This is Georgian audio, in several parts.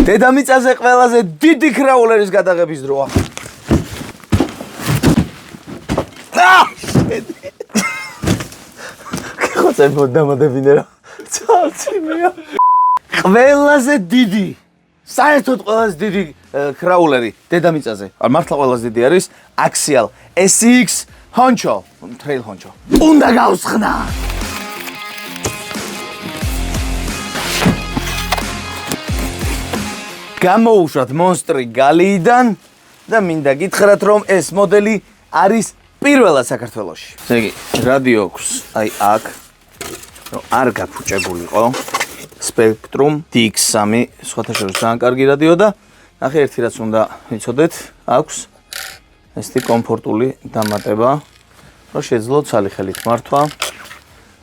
დედამიწაზე ყველაზე დიდი კრაულერის გადაღების დროა. ხოცა მოდამოდებინე რა. ცალციმია. ყველაზე დიდი. საერთოდ ყველაზე დიდი კრაულერი დედამიწაზე. მართლა ყველაზე დიდი არის Axial SX Honcho, Trail Honcho. უნდა გავსხნა. გამოუშვათ მონსტრი გალიიდან და მინდა გითხრათ რომ ეს მოდელი არის პირველად საქართველოში. ესე იგი, რადიო აქვს აი აქ, რომ არ გაფუჭებულიყო. Spectrum DX3 სხვათა შორის ძალიან კარგი რადიო და ნახე ერთი რაც უნდა ვიცოდეთ, აქვს ესეთი კომფორტული დამატება, რომ შეძლოთ ცალი ხელით მართვა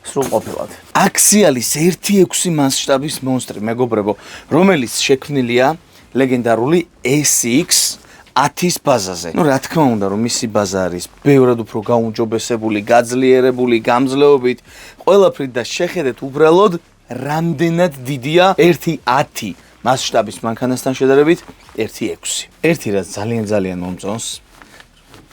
სრულყოფილად. Axialis 1.6 მასშტაბის მონსტრი, მეგობრებო, რომელიც შექმნილია ლეგენდარული SX 10-ის ბაზაზე. რა თქმა უნდა, რომ მისი ბაზა არის ბევრად უფრო გაუმჯობესებული, გაძლიერებული, გამძლეობით, ყველაფრით და შეხედეთ უბრალოდ რამდენად დიდია 1.10 მასშტაბის მანქანასთან შედარებით 1.6. ერთი რაც ძალიან მომწონს,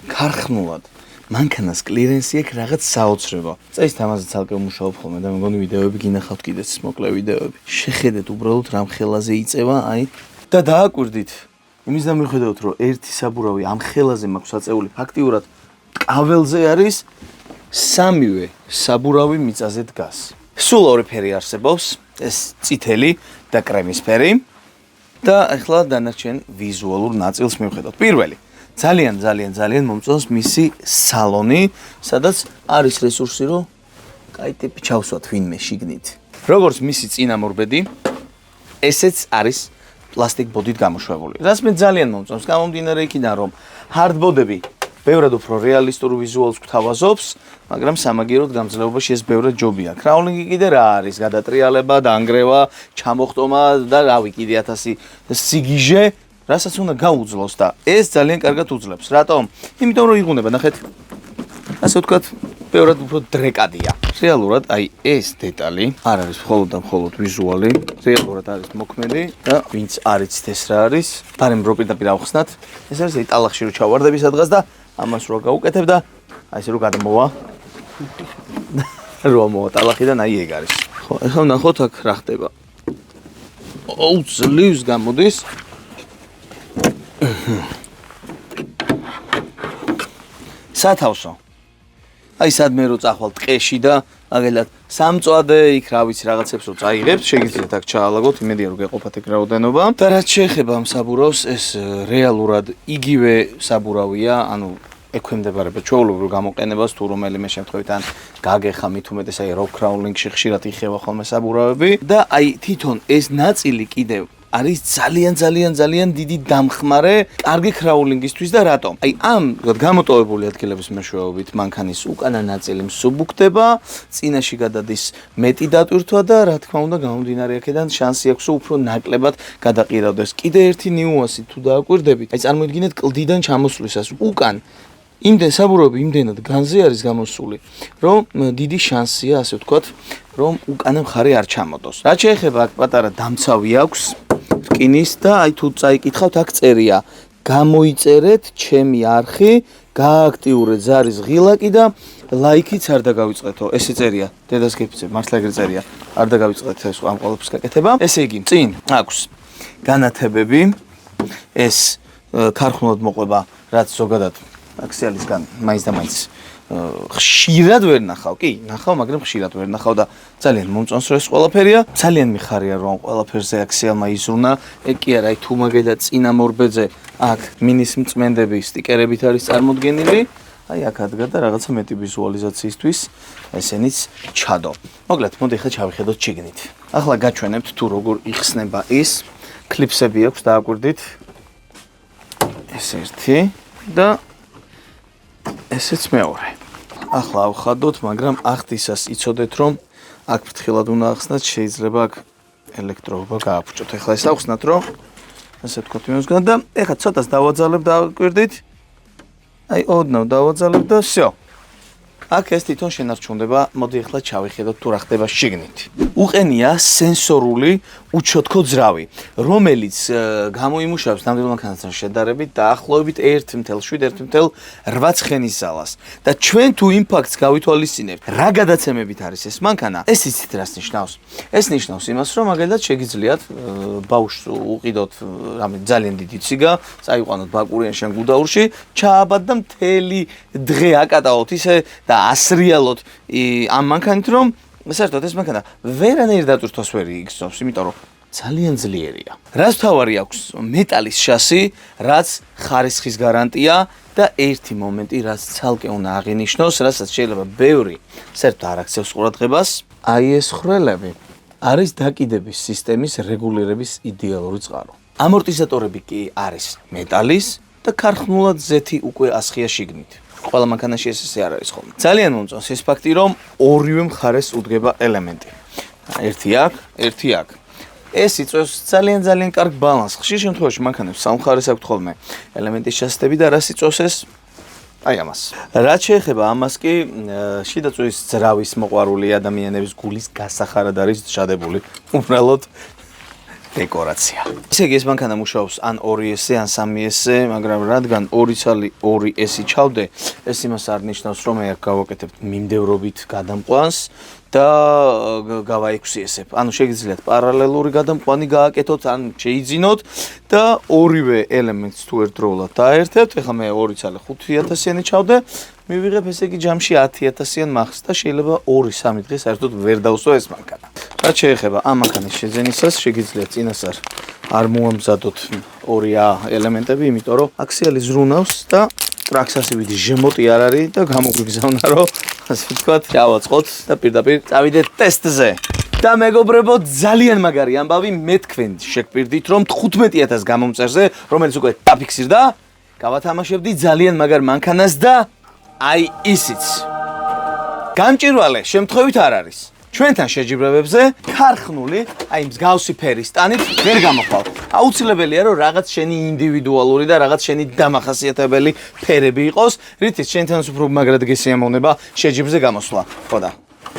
ქარხნულად მანქანას კლირენსი აქვს რაღაც საოცრება. წაის თამაზე ცალკე ვმუშაობ ხოლმე და მეგონი ვიდეოები გინახავთ კიდეც მოკლე ვიდეოები. შეხედეთ უბრალოდ რამ ხელაზე იწევა, აი და დააკვირდით. იმის და მიხედავთ რომ ერთი საბურავი ამ ხელაზე მაქვს აწეული, ფაქტიურად კაველზე არის სამივე საბურავი მიწაზე დგას. სულ ორი ფერი არსებობს, ეს წითელი და კრემის ფერი და ახლა დანარჩენ ვიზუალურ ნაწილს მივხედავთ. პირველი ძალიან მომწონს მისი სალონი, სადაც არის რესურსი, რომ კაი ტიპი ჩავსვათ ვინმე შიგნით. როგორც მისი წინამორბედი, ესეც არის პლასტიკ ბოდით გამოშვებული. რაც მე ძალიან მომწონს, გამომდინარე იქიდან, რომ ჰარდბოდები ბევრად უფრო რეალისტურ ვიზუალს გვთავაზობს, მაგრამ სამაგიეროდ გამძლეობაში ეს ბევრად ჯობია. კრაულინგი კიდე რა არის? გადატრიალება, დაანგრევა, ჩამოხტომა და რავი, კიდე 1000 სიგიჟე, რასაც უნდა გაუძლოს და ეს ძალიან კარგად უძლებს. რატომ? იმიტომ რომ იღუნება, ნახეთ. ასე ვთქვათ, ბევრად უფრო დრეკადია. რეალურად აი ეს დეტალი არ არის მხოლოდ და მხოლოდ ვიზუალი, რეალურად არის მოქმედი და ვინც არ იცით ეს რა არის, ბარემ რო პირდაპირ ავხსნათ, ეს არის ტალახში რო ჩავარდები სადღაც და ამას რო გავუკეთებ და აი ესე რო გადმოვა. რო მოვა ტალახიდან აი ეგ არის. ხო, ახლა ნახოთ აქ რა ხდება. ძლივს გამოდის. სათავსო. აი სადმე რო წახვალ ტყეში და აგელად სამწვადე იქ რა ვიცი რაღაცებს რო წაიღებთ, შეგიძლიათ აქ ჩაალაგოთ, იმედია რომ გეყოფათ ეგ რაოდენობა. და რაც შეეხება ამ საბურავს, ეს რეალურად იგივე საბურავია, ანუ ექვემდებარება ჩვეულებრივ გამოყენებას თუ რომელიმე შემთხვევით ან გაგეხა მით უმეტეს აი rock crawling-ში ხშირად იხევა ხოლმე საბურავები და აი თვითონ ეს ნაწილი კიდევ არის ძალიან დიდი დამხმარე კარგი კრაულინგისთვის და რატომ? აი ამ გამოტოვებული ადგილების მეშვეობით მანქანის უკანა ნაწილი მსუბუქდება, წინაში გადადის მეტი დატვირთვა და რა თქმა უნდა გამომდინარე აქედან შანსი აქვს უფრო ნაკლებად გადაყირავდეს. კიდე ერთი ნიუანსი თუ დააკვირდებით, აი წარმოიდგინეთ კლდიდან ჩამოსვლისას უკან იმდენ საბურავი იმდენად განზე არის გამოსული, რომ დიდი შანსია, ასე ვთქვათ, რომ უკანა მხარე არ ჩამოდოს. რაც შეეხება აქ პატარა დამცავი აქვს რკინის და აი თუ წაიკითხავთ აქ წერია გამოიწერეთ ჩემი არხი, გააქტიურეთ ზარის ღილაკი და ლაიქიც არ დაგავიწყეთო. ესე წერია, დედას გეფიცებ, მართლა ეგრე წერია. არ დაგავიწყეთ ეს ამ ყველაფრის გაკეთება. ესე იგი, წინ აქვს განათებები, ეს ქარხნულად მოყვება, რაც ზოგადად Axialis-გან მაინც და მაინც ხშირად ვერ ნახავ, კი, ნახავ, მაგრამ ხშირად ვერ ნახავ და ძალიან მომწონს რომ ეს ყველაფერია. ძალიან მიხარია რომ ყველაფერზე Axial-მა იზრუნა. ეგ კი არა, აი თუ მაგალითად წინამორბედზე აქ მინის მწმენდები სტიკერებით არის წარმოდგენილი. აი აქ ადგა და რაღაცა მეტი ვიზუალიზაციისთვის ესენიც ჩადო. მოკლედ, მოდი ახლა ჩავიხედოთ შიგნით. ახლა გაჩვენებთ თუ როგორ იხსნება ის. კლიპსები აქვს, დააკვირდით. ეს ერთი და ესეც მეორე. ახლა ავხადოთ, მაგრამ ახდისას იცოდეთ რომ აქ ფრთხილად უნდა ახსნათ, შეიძლება აქ ელექტროობა გააფუჭოთ. ახლა ეს ავხსნათ რომ ასე ვთქვათ იმასგან და ახლა ცოტას დავაძალებ, დააკვირდით. აი ოდნავ დავაძალებ და всё. აქ ეს თვითონ შენარჩუნდება, მოდი ახლა ჩავიხედოთ თუ რა ხდება შიგნით. უყენია სენსორული უჩოთქო ძრავი, რომელიც გამოიმუშავებს ნამდვილ მანქანასთან შედარებით დაახლოებით 1.7-1.8 ცხენის ზალას. და ჩვენ თუ იმ ფაქტს გავითვალისწინებთ, რა გადაცემებით არის ეს მანქანა, ეს იცით რას ნიშნავს? ეს ნიშნავს იმას, რომ მაგალითად შეგიძლიათ ბავშვს უყიდოთ რამე ძალიან დიდი ციგა, წაიყვანოთ ბაკურიან შენ გუდაურში, ჩააბათ და მთელი დღე აკატაოთ ისე და ასრიალოთ ამ მანქანით, რომ საერთოდ ეს მანქანა ვერანაირ დატვირთვას ვერ იგრძნობს, იმიტომ რომ ძალიან ძლიერია. რაც თავარი აქვს მეტალის შასი, რაც ხარისხის გარანტია და ერთი მომენტი, რაც ცალკე უნდა აღინიშნოს, რასაც შეიძლება ბევრი საერთოდ არ აქცევს ყურადღებას, აი ეს ხვრელები არის დაკიდების სისტემის რეგულირების იდეალური წყარო. ამორტიზატორები კი არის მეტალის და ქარხნულად ზეთი უკვე ასხია შიგნით. ყველა მანქანაში ესე არ არის ხოლმე. ძალიან მომწონს ეს ფაქტი, რომ ორივე მხარეს უდგება ელემენტი. ერთი აქ, ერთი აქ. ეს იწვევს ძალიან კარგ ბალანსს. ხშირ შემთხვევაში მანქანებს სამხარეს აქვთ ხოლმე ელემენტის შასტები და რას იწვევს ეს? აი ამას. რაც შეეხება ამას კი შიდა წვერის ძრავის მოყვარული ადამიანების გულის გასახარად არის ჩადებული. უბრალოდ დეკორაცია. ისე იგი ეს მანქანა მუშაობს ან 2S-ზე, ან 3S-ზე, მაგრამ რადგან 2 ცალი 2S-ი ჩავდე, ეს იმას არ ნიშნავს, რომ მე აქ გავაკეთებ მიმდევრობით გადამყვანს და გავა 6S-ებ. ანუ შეგიძლიათ პარალელური გადამყვანი გააკეთოთ, ან შეიძინოთ და ორივე ელემენტს თუ ერთდროულად დაერთებთ. ეხლა მე 2 ცალი 5000-იანი ჩავდე, მივიღებ ესე იგი ჯამში 10000-იან მახს და შეიძლება 2-3 დღე საერთოდ ვერ დავსვა ეს მანქანა. რაც შეეხება ამ მანქანის შეძენისას, შეგიძლიათ წინასწარ არ მოამზადოთ 2A ელემენტები, იმიტომ რომ აქსიალი ზრუნავს და ტრაქსასივიდი ჟემოტი არ არის და გამოგვიგზავნა, რომ ასე ვთქვათ, დავაწყოთ და პირდაპირ წავიდეთ ტესტზე. და მეგობრებო, ძალიან მაგარი ამბავი, მე თქვენ შეგპირდით, რომ 15000 გამომწერზე, რომელიც უკვე დაფიქსირდა, გავათამაშებდი ძალიან მაგარ მანქანას და აი ისიც. გამჭირვალე შემთხვევით არ არის. ჩვენთან შეჯიბრებებზე ქარხნული, აი მსგავსი ფერის ტანით ვერ გამოხვალ. აუცილებელია რომ რაღაც შენი ინდივიდუალური და რაღაც შენი დამახასიათებელი ფერები იყოს, რითიც შენთან უფრო მაგრად გესიამოვნება შეჯიბრზე გამოსვლა. ხო და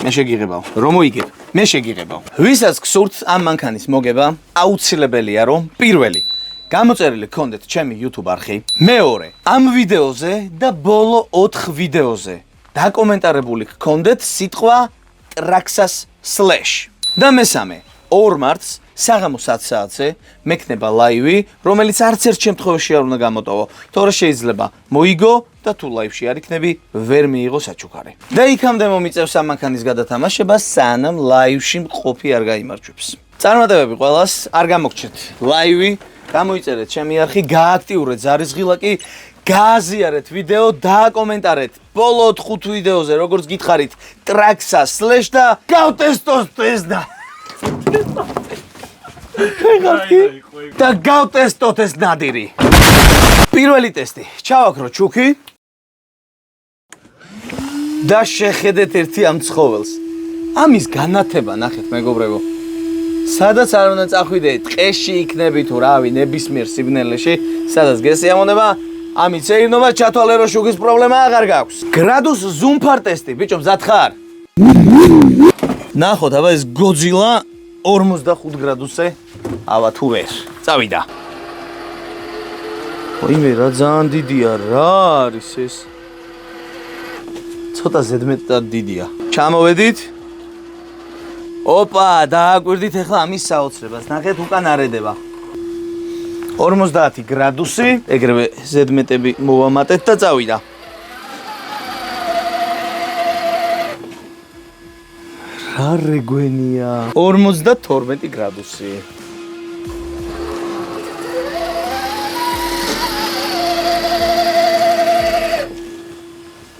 მე შეგიღებავ. რომ მოიგებ, მე შეგიღებავ. ვისაც გსურთ ამ მანქანის მოგება, აუცილებელია რომ პირველი გამოწერილი გქონდეთ ჩემი YouTube არხი, მეორე ამ ვიდეოზე და ბოლო 4 ვიდეოზე დაკომენტარებული გქონდეთ სიტყვა Traxxas slash. და მესამე, 2 მარტს საღამოს 10 საათზე მექნება ლაივი, რომელიც არც ერთ შემთხვევაში არ უნდა გამოტოვო. თორე შეიძლება მოიგო და თუ ლაივში არ იქნები, ვერ მიიღო საჩუქარი. და იქამდე მომიწევს ამ მანქანის გადათამაშება, სანამ ლაივში მყოფი არ გაიმარჯვებს. წარმატებები ყველას, არ გამოგჩეთ ლაივი, გამოიწერეთ ჩემი არხი, გააქტიურეთ ზარისღილაკი, გააზიარეთ ვიდეო, დააკომენტარეთ ბოლო 5 ვიდეოზე, როგორც გითხარით, Traxxas slash და გავტესტოთ ეს და და გავტესტოთ ეს ნადირი. პირველი ტესტი, ჩავაქრო ჩუქი და შეხედეთ ერთი ამ ცხოველს. ამის განათება ნახეთ მეგობრებო. სადაც არ უნდა წახვიდე, ტყეში იქნები თუ რავი, ნებისმიერ სიბნელეში, სადაც გესიამოვნება, ამით შეირნობა ჩათვალე რომ შუქის პრობლემა აღარ გაქვს. გრადუს ზუმფარ ტესტი, ბიჭო, მზად ხარ? ნახოთ, აბა ეს გოძილა 45 გრადუსზე, აბა თუ ვერ. წავიდა. ოიმე რა ძალიან დიდია, რა არის ეს? ცოტა ზედმეტად დიდია. ჩამოვედით. ოპა, დააკვირდით ახლა ამის საოცრებას. ნახეთ, უკან არედება. 50 გრადუსი, ეგრევე ზედმეტები მოვამატეთ და წავიდა. რა რეგვენია? 52 გრადუსი.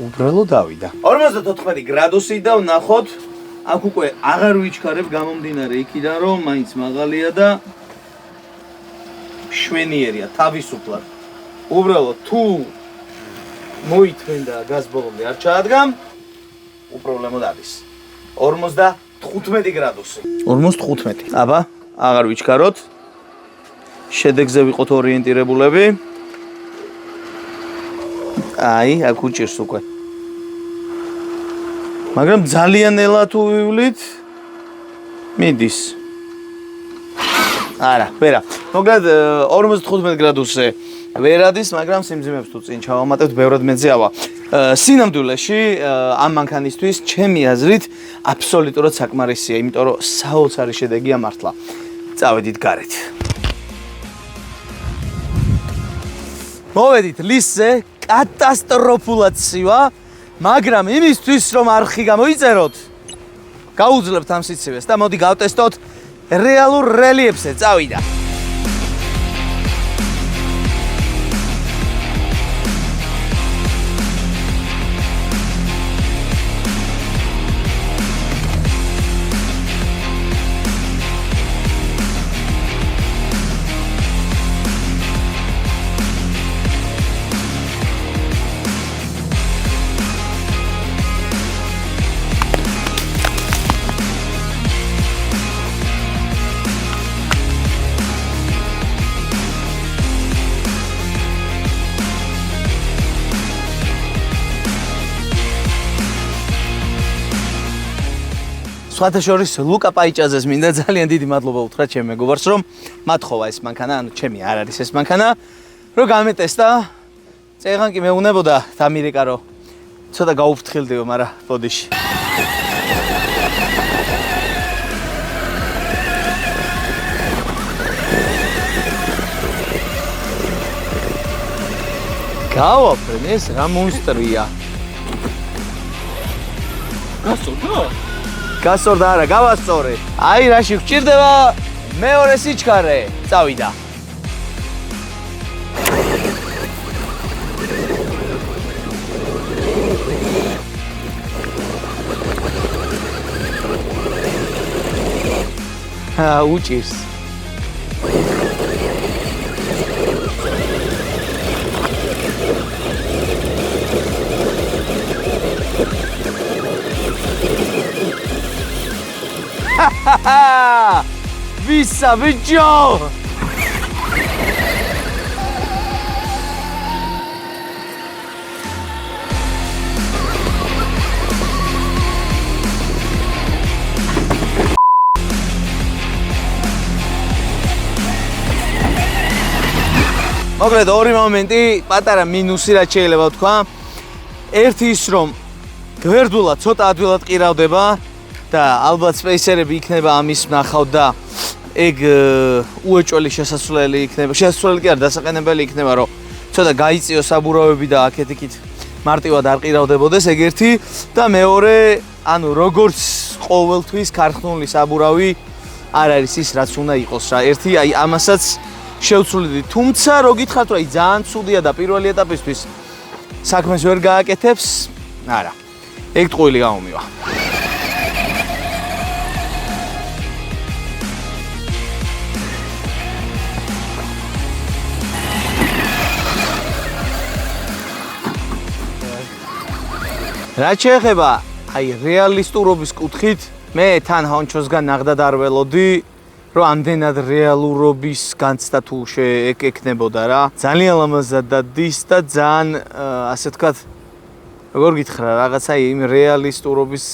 უბრალოდ დავიდა. 54 გრადუსი და ვნახოთ, აქ უკვე აღარ ვიჩქარებ გამომდინარე იქიდან, რომ მაინც მაღალია და შვენიერია, თავისუფლად. უბრალოდ თუ მოითმენ და გაზ ბოლომდე არ ჩაადგამ, უპრობლემოდ არის. 55 გრადუსი. 55. აბა, აღარ ვიჩქაროთ. შედეგზე ვიყოთ ორიენტირებულები. აი, აქ უჭირს უკვე. მაგრამ ძალიან ნელა თუ ვივლით მიდის. არა, ვერა. მოკლედ 55 გრადუსზე ვერ ადის, მაგრამ სიმძიმებს თუ წინ ჩავამატებთ, ბევრად მეძიავა. სინამდვილეში ამ მანქანისთვის ჩემი აზრით აბსოლუტურად საკმარისია, იმიტომ რომ საოცარი შედეგია მართლა. წავედით გარეთ. მოვედით ლისზე, კატასტროფულად ცივა, მაგრამ იმისთვის რომ არხი გამოიწეროთ, გაუძლებთ ამ სიცივეს და მოდი გავტესტოთ რეალურ რელიეფზე. წავიდა. სხვათა შორის ლუკა პაიჭაძეს მინდა ძალიან დიდი მადლობა უთხრა ჩემ მეგობარს, რომ მათხოვა ეს მანქანა, ანუ ჩემი არ არის ეს მანქანა, რომ გამეტესტა. წეგან კი მეუნებოდა დამირეკა, რომ ცოტა გაუფრთხილდიო, მაგრამ ბოდიში. გავაფრენ, ეს რა მონსტრია. გასწორდა არა, გავასწორე. აი რაში გვჭირდება მეორე სიჩქარე. წავიდა. უჭირს. Visa, bicho! მოკლედ ორი მომენტი, პატარა მინუსი რაც შეიძლება ვთქვა. ერთი ის რომ გვერდულად ცოტა ადვილად ყირავდება და ალბათ სპეისერები იქნება ამის ნახავ და ეგ უეჭველი შესასვლელი იქნება. შესასვლელი კი არ დასაყენებელი იქნება, რომ ცოტა გაიწიოს საბურავები და აქეთ-იქით მარტივად არ ყირავდებოდეს ეგ ერთი და მეორე, ანუ როგორც ყოველთვის ქარხნული საბურავი არ არის ის რაც უნდა იყოს რა. ერთი აი ამასაც შევცვლიდი, თუმცა რო გითხართ, რომ აი ძალიან ცუდია და პირველი ეტაპისთვის საქმეს ვერ გააკეთებს, არა. ეგ ტყუილი გამომივა. რაც შეეხება აი რეალისტურობის კუთხით, მე თან ჰონჩოსგან ნახდად არ ველოდი, რომ ამდენად რეალურობის განცდა თუ შეეკნებოდა რა. ძალიან ლამაზად დადის და ძალიან ასე ვთქვათ, როგორ გითხრა, რაღაცა იმ რეალისტურობის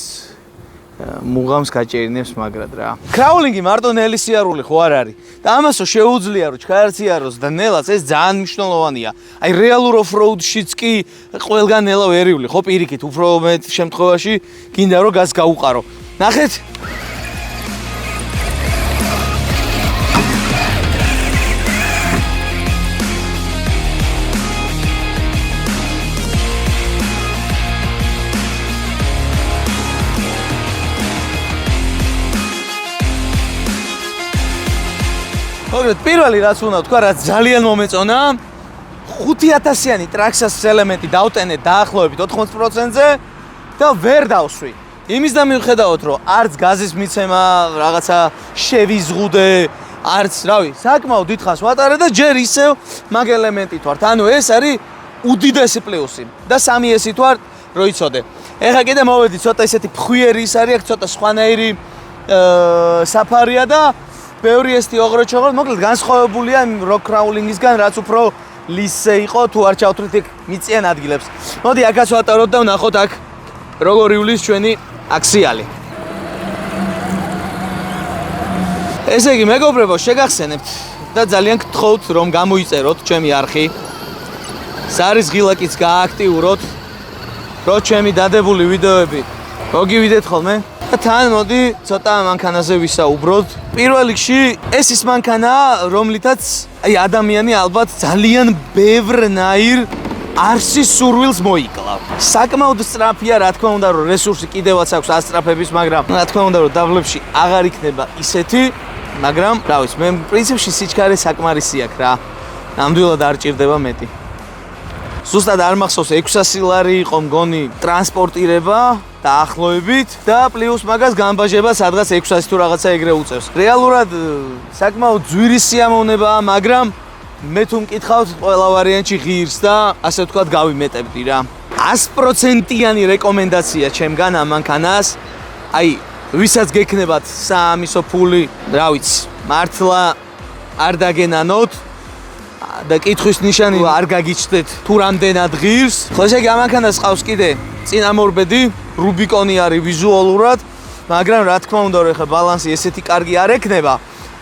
მუღამს გაჭერინებს მაგრად რა. კრაულინგი მარტო ნელი სიარული ხო არ არის. და ამასო შეუძლია რომ ჩქარციაროს და ნელას ეს ძალიან მნიშვნელოვანია. აი რეალურ ოფროუდშიც კი ყველგან ნელა ვერიული, ხო პირიქით, უფრო მეტ შემთხვევაში გინდა რომ გაზ გაუყარო. ნახეთ. მოგეთ პირველი რაც უნდა ვთქვა, რაც ძალიან მომეწონა, 5000-იანი ტრაქსას ელემენტი დავტენე დაახლოებით 80%-ზე და ვერ დავსვი. იმის და მიუხედავად, რომ არც გაზის მიცემა, რაღაცა შევიზღუდე, არც, რავი, საკმაოდ დიდხანს ვატარე და ჯერ ისევ მაგ ელემენტით ვართ. ანუ ეს არის უდიდესი პლუსი და სამი ესით ვართ, რო იცოდე. ეხლა კიდე მოვედი, ცოტა ისეთი ფხვიერი ის არის, ცოტა სხვანაირი საფარია და ბევრი ესეთი ოღროჩოღრო, მოკლედ განსხვავებულია იმ როკ კრაულინგისგან, რაც უფრო ლისზე იყო, თუ არ ჩავთვლით იქ მიწიან ადგილებს. მოდი აქაც ვატაროთ და ვნახოთ აქ როგორ ივლის ჩვენი აქსიალი. ესე იგი, მეგობრებო, შეგახსენებთ და ძალიან გთხოვთ, რომ გამოიწეროთ ჩემი არხი. სარის ღილაკიც გააქტიუროთ, რომ ჩემი დადებული ვიდეოები მოგივიდეთ ხოლმე. და თან მოდი ცოტა მანქანაზე ვისაუბროთ. პირველ რიგში ეს ის მანქანაა, რომლითაც ადამიანი ალბათ ძალიან ბევრნაირ არსის სურვილს მოიკლა. საკმაოდ სწრაფია, რა თქმა უნდა, რომ რესურსი კიდევაც აქვს ასწრაფების, მაგრამ რა თქმა უნდა, რომ დაბლებში აღარ იქნება ისეთი, მაგრამ რა ვიცი, მე პრინციპში სიჩქარე საკმარისი აქვს რა. ნამდვილად არ ჭირდება მეტი. ზუსტად არ მახსოვს 600 ლარი იყო მგონი ტრანსპორტირება დაახლოებით და პლუს მაგას გამბაჟება სადღაც 600 თუ რაღაცა ეგრე უწევს. რეალურად საკმაოდ ძვირი სიამოვნებაა, მაგრამ მე თუ მკითხავთ, ყველა ვარიანტში ღირს და ასე ვთქვათ გავიმეტებდი რა. 100%-იანი რეკომენდაცია ჩემგან ამ მანქანას. აი, ვისაც გექნებათ საამისო ფული, რა ვიცი, მართლა არ დაგენანოთ და კითხვის ნიშანი არ გაგიჩნდეთ თუ რამდენად ღირს. ხო, ესე იგი ამ მანქანას ყავს კიდე წინამორბედი, რუბიკონი არის ვიზუალურად, მაგრამ რა თქმა უნდა, რომ ხა ბალანსი ესეთი კარგი არ ექნება.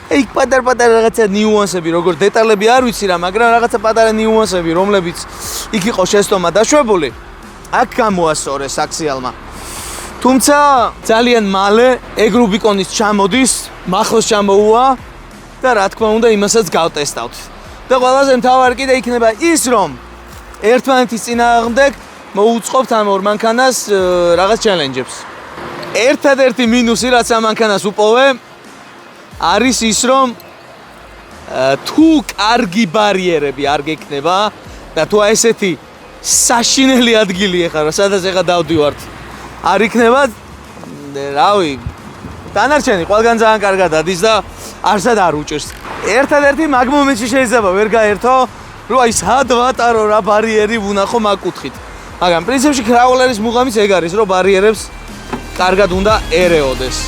იქ პატარ-პატარა რაღაცა ნიუანსები, როგორ დეტალები არ ვიცი რა, მაგრამ რაღაცა პატარა ნიუანსები, რომლებიც იქ იყო შეცდომა დაშვებული, აქ გამოასწორეს აქსიალმა. თუმცა ძალიან მალე ეგ რუბიკონის ჩამოდის, მახოს ჩამოუვა და რა თქმა უნდა, იმასაც გავტესტავთ. და ყველაზე მთავარი კიდე იქნება ის, რომ ერთმანეთის წინააღმდეგ მოუწყობთ ამ ორ მანქანას რაღაც ჩელენჯებს. ერთადერთი მინუსი, რაც ამ მანქანას უპოვე, არის ის, რომ თუ კარგი ბარიერები არ გექნება და თუ ესეთი საშინელი ადგილი ეხლა, სადაც ეხლა დავდივართ, არ იქნება, რავი, დანარჩენი ყველგან ძალიან კარგად ადის და არსად არ უჭერს. ერთადერთი მაგ მომენტში შეიძლება ვერ გაერთო, რომ აი სად ვატარო რა ბარიერი ვუნახო მაგ კუთხით. მაგრამ პრინციპში კრაულერის მუღამიც ეგ არის, რომ ბარიერებს კარგად უნდა ერეოდეს.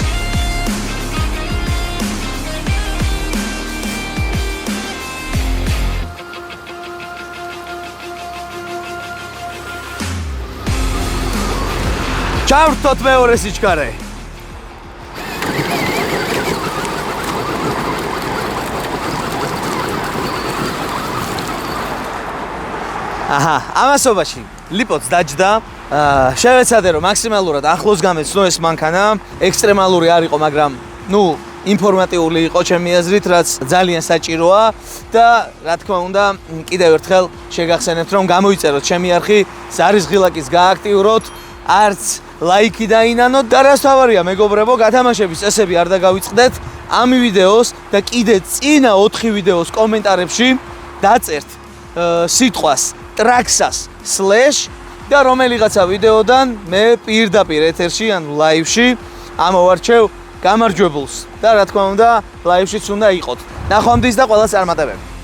ჩავრთოთ მეორე სიჩქარე. აჰა, ამასობაში ლიპოც დაჯდა. შევეცადე რომ მაქსიმალურად ახლოს გამეცნო ეს მანქანა. ექსტრემალური არ იყო, მაგრამ ინფორმატიული იყო ჩემი აზრით, რაც ძალიან საჭიროა და რა თქმა უნდა, კიდევ ერთხელ შეგახსენებთ, რომ გამოიწეროთ ჩემი არხი, სარის ღილაკის გააქტიუროთ, არც ლაიქი დაინანოთ და რაც თავარია, მეგობრებო, გათამაშების წესები არ დაგავიწყდეთ. ამ ვიდეოს და კიდე წინა 4 ვიდეოს კომენტარებში დაწერთ სიტყვას ტრაქსას სლეშ და რომელიღაცა ვიდეოდან მე პირდაპირ ეთერში ან ლაივში ამოვარჩევ გამარჯვებულს და რა თქმა უნდა ლაივშიც უნდა იყოთ. ნახვამდის და ყველას წარმატებები.